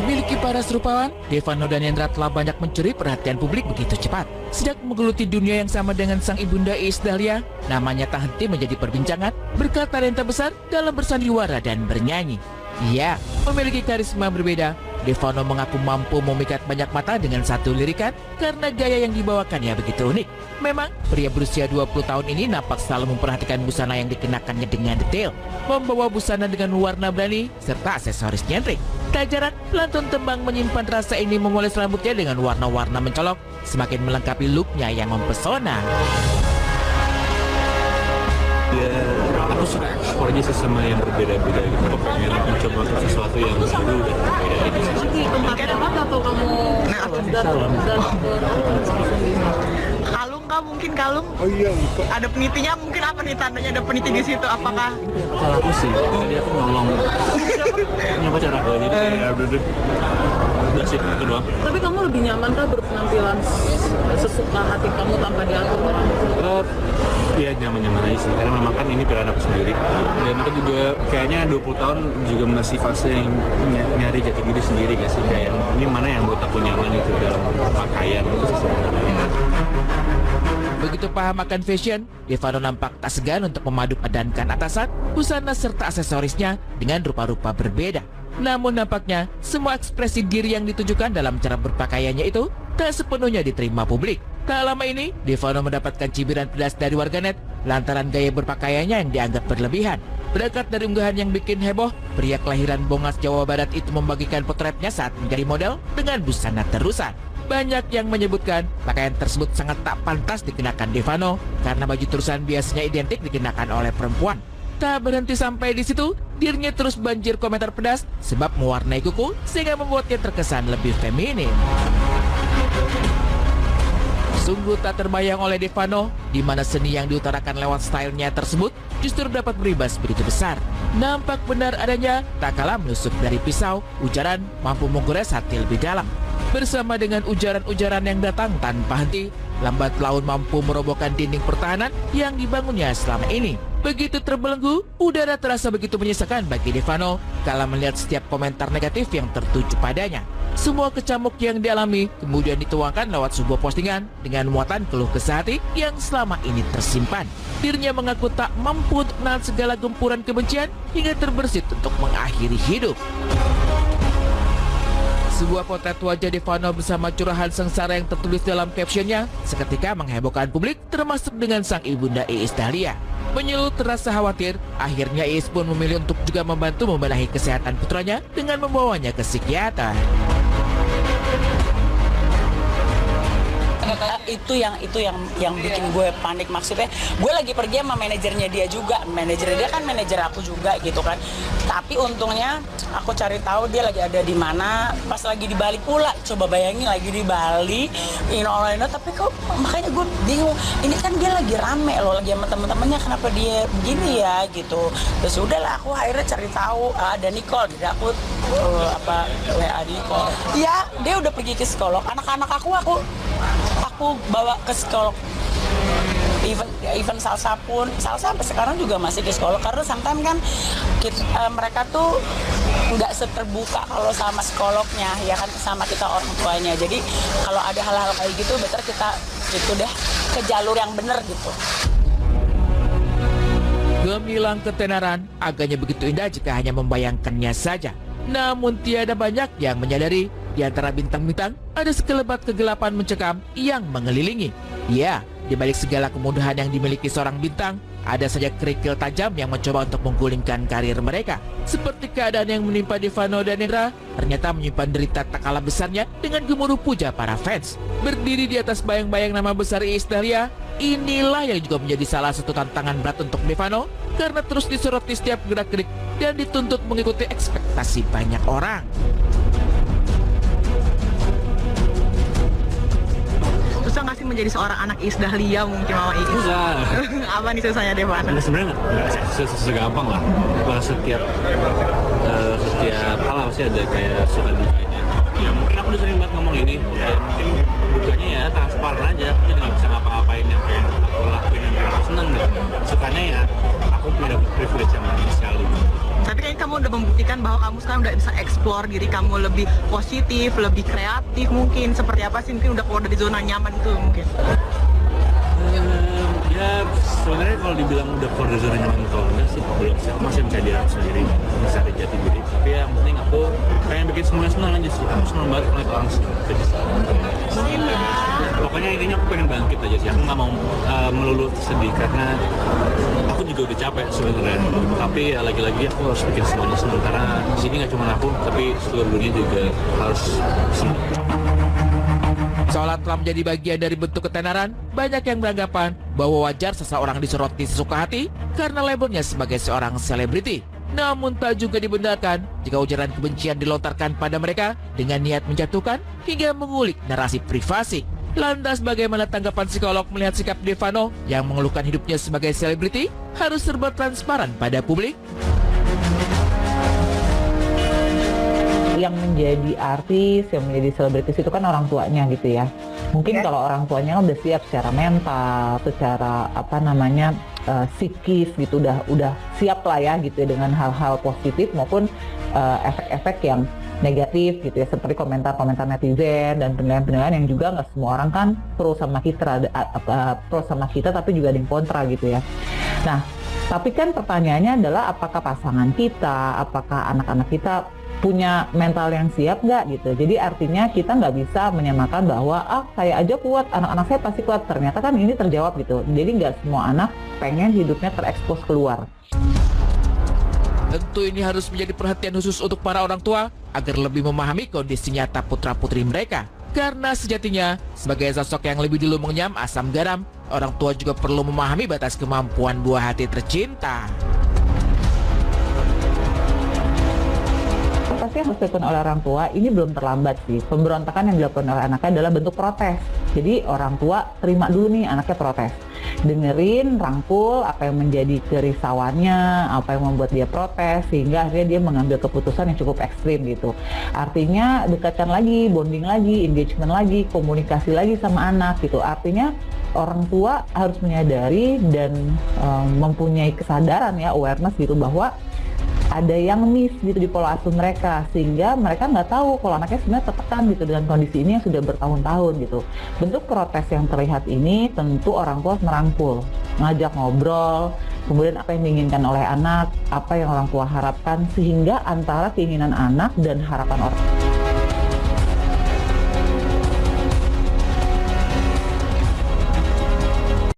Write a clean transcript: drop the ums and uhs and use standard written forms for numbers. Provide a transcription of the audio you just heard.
Memiliki paras rupawan, Devano dan Hendra telah banyak mencuri perhatian publik begitu cepat. Sejak menggeluti dunia yang sama dengan sang ibunda Iis Dahlia, namanya tak henti menjadi perbincangan berkat talenta besar dalam bersandiwara dan bernyanyi. Ia memiliki karisma berbeda. Devano mengaku mampu memikat banyak mata dengan satu lirikan karena gaya yang dibawakannya begitu unik. Memang, pria berusia 20 tahun ini nampak selalu memperhatikan busana yang dikenakannya dengan detail, membawa busana dengan warna berani, serta aksesoris nyentrik. Tak jarang, pelantun tembang menyimpan rasa ini memoles rambutnya dengan warna-warna mencolok, semakin melengkapi looknya yang mempesona. Ya, aku suka eksplornya sama yang berbeda-beda gitu. Aku pengen mencoba sesuatu yang baru dan berbeda gitu. Pakai apa atau kamu kalung kah, mungkin kalung? Oh iya, Ada penitinya, mungkin apa nih tandanya ada peniti di situ? Apakah? kalau aku sih, jadi aku nolong punya pacar aku, jadi kayak udah sih, itu doang. Tapi kamu lebih nyaman kah berpenampilan sesuka hati kamu tanpa diatur orang? Ya nyaman-nyaman aja sih, karena memang kan ini pilihan aku sendiri. Dan aku juga kayaknya 20 tahun juga masih fase yang nyari jati diri sendiri gak sih? Kayak ini mana yang buat aku nyaman itu dalam pakaian itu sih sebenarnya. Begitu paham akan fashion, Devano nampak tak segan untuk memadupadankan atasan, busana serta aksesorisnya dengan rupa-rupa berbeda. Namun nampaknya semua ekspresi diri yang ditunjukkan dalam cara berpakaiannya itu tak sepenuhnya diterima publik. Tak lama ini, Devano mendapatkan cibiran pedas dari warganet lantaran gaya berpakaiannya yang dianggap berlebihan. Berangkat dari unggahan yang bikin heboh, pria kelahiran Bongas, Jawa Barat itu membagikan potretnya saat menjadi model dengan busana terusan. Banyak yang menyebutkan pakaian tersebut sangat tak pantas dikenakan Devano karena baju terusan biasanya identik dikenakan oleh perempuan. Tak berhenti sampai di situ, dirinya terus banjir komentar pedas sebab mewarnai kuku sehingga membuatnya terkesan lebih feminin. Sungguh tak terbayang oleh Devano, di mana seni yang diutarakan lewat stylenya tersebut justru dapat berimbas begitu besar. Nampak benar adanya, tak kalah menusuk dari pisau, ujaran mampu menggores hati lebih dalam. Bersama dengan ujaran-ujaran yang datang tanpa henti, lambat laun mampu merobohkan dinding pertahanan yang dibangunnya selama ini. Begitu terbelenggu, udara terasa begitu menyesakan bagi Devano kala melihat setiap komentar negatif yang tertuju padanya. Semua kecamuk yang dialami kemudian dituangkan lewat sebuah postingan dengan muatan keluh kesah hati yang selama ini tersimpan. Dirinya mengaku tak mampu untuk menahan segala gempuran kebencian hingga terbersit untuk mengakhiri hidup. Sebuah potret wajah Devano bersama curahan sengsara yang tertulis dalam captionnya seketika menghebohkan publik termasuk dengan sang ibunda Iis Dahlia. Menyulut terasa khawatir, akhirnya Iis pun memilih untuk juga membantu membenahi kesehatan putranya dengan membawanya ke psikiater. Itu yang bikin gue panik, maksudnya gue lagi pergi sama manajernya dia juga, manajernya dia kan manajer aku juga gitu kan, tapi untungnya aku cari tahu dia lagi ada di mana pas lagi di Bali pula. Coba bayangin lagi di Bali, tapi kok makanya gue bingung, ini kan dia lagi rame loh, lagi sama temen-temennya, kenapa dia begini ya gitu. Terus udahlah aku akhirnya cari tahu ada Nicole, jadi aku WA Nicole, ya dia udah pergi ke psikolog, anak-anak aku bawa ke psikolog. Even Salsa sampai sekarang juga masih ke psikolog karena sometimes kan mereka tuh nggak seterbuka kalau sama psikolognya, ya kan, sama kita orang tuanya. Jadi kalau ada hal-hal kayak gitu better kita itu deh ke jalur yang bener gitu. Gemilang ketenaran agaknya begitu indah jika hanya membayangkannya saja. Namun tiada banyak yang menyadari di antara bintang-bintang ada sekelebat kegelapan mencekam yang mengelilingi. Ya, di balik segala kemudahan yang dimiliki seorang bintang, ada saja kerikil tajam yang mencoba untuk menggulingkan karir mereka. Seperti keadaan yang menimpa Devano dan Hendra, ternyata menyimpan derita tak kalah besarnya dengan gemuruh puja para fans. Berdiri di atas bayang-bayang nama besar Iis Dahlia, inilah yang juga menjadi salah satu tantangan berat untuk Devano karena terus disoroti setiap gerak-gerik dan dituntut mengikuti ekspektasi banyak orang. Susah nggak sih menjadi seorang anak Iis Dahlia mungkin Mama Iis? Susah. Apa nih susahnya Devano? Sebenarnya nggak segampang lah. Setiap hal pasti ada kayak suka dukanya. Ya mungkin aku udah sering banget ngomong ini. Kayak mungkin dukanya ya transparan aja. Aku jadi nggak bisa ngapa-ngapain yang kayak aku lakuin yang aku seneng gitu. Sukanya ya aku punya privilege yang banyak sekali. Tapi kayaknya kamu udah membuktikan bahwa kamu sekarang udah bisa explore diri kamu lebih positif, lebih kreatif mungkin? Seperti apa sih, mungkin udah keluar dari zona nyaman itu mungkin? Ya sebenarnya kalau dibilang udah keluar dari zona nyaman atau enggak sih belum sih. Aku masih mencari diri aku sendiri, mencari jati diri. Tapi yang penting aku pengen bikin semuanya senang aja sih. Aku senang banget ngeliat orang senang. Pokoknya intinya aku pengen bangkit aja sih. Aku nggak mau melulu sedih karena aku juga udah capek sebenarnya. Tapi ya lagi-lagi aku harus bikin semuanya senang karena di sini nggak cuma aku, tapi seluruh dunia juga harus senang. Seolah telah menjadi bagian dari bentuk ketenaran, banyak yang beranggapan bahwa wajar seseorang disoroti sesuka hati karena labelnya sebagai seorang selebriti. Namun tak juga dibenarkan jika ujaran kebencian dilontarkan pada mereka dengan niat menjatuhkan hingga mengulik narasi privasi. Lantas bagaimana tanggapan psikolog melihat sikap Devano yang mengeluhkan hidupnya sebagai selebriti harus serba transparan pada publik? Yang menjadi artis, yang menjadi selebritis itu kan orang tuanya gitu ya. Mungkin kalau orang tuanya udah siap secara mental, secara psikis gitu, udah siap lah ya gitu ya, dengan hal-hal positif maupun efek-efek yang negatif gitu ya, seperti komentar-komentar netizen dan penilaian-penilaian yang juga nggak semua orang kan pro sama kita tapi juga ada yang kontra gitu ya. Nah, tapi kan pertanyaannya adalah apakah pasangan kita, apakah anak-anak kita punya mental yang siap nggak gitu. Jadi artinya kita nggak bisa menyamakan bahwa saya aja kuat, anak-anak saya pasti kuat. Ternyata kan ini terjawab gitu. Jadi nggak semua anak pengen hidupnya terekspos keluar. Tentu ini harus menjadi perhatian khusus untuk para orang tua agar lebih memahami kondisi nyata putra-putri mereka. Karena sejatinya, sebagai sosok yang lebih dulu mengenyam asam garam, orang tua juga perlu memahami batas kemampuan buah hati tercinta. Pasti yang harus dilakukan oleh orang tua ini belum terlambat sih. Pemberontakan yang dilakukan oleh anaknya adalah bentuk protes. Jadi orang tua terima dulu nih anaknya protes. Dengerin, rangkul apa yang menjadi kerisauannya, apa yang membuat dia protes, sehingga akhirnya dia mengambil keputusan yang cukup ekstrim gitu. Artinya dekatkan lagi, bonding lagi, engagement lagi, komunikasi lagi sama anak gitu. Artinya orang tua harus menyadari dan mempunyai kesadaran ya, awareness gitu, bahwa ada yang miss gitu di pola asuh mereka, sehingga mereka nggak tahu kalau anaknya sebenarnya tertekan gitu dengan kondisi ini yang sudah bertahun-tahun gitu. Bentuk protes yang terlihat ini tentu orang tua harus merangkul, ngajak ngobrol, kemudian apa yang diinginkan oleh anak, apa yang orang tua harapkan, sehingga antara keinginan anak dan harapan orang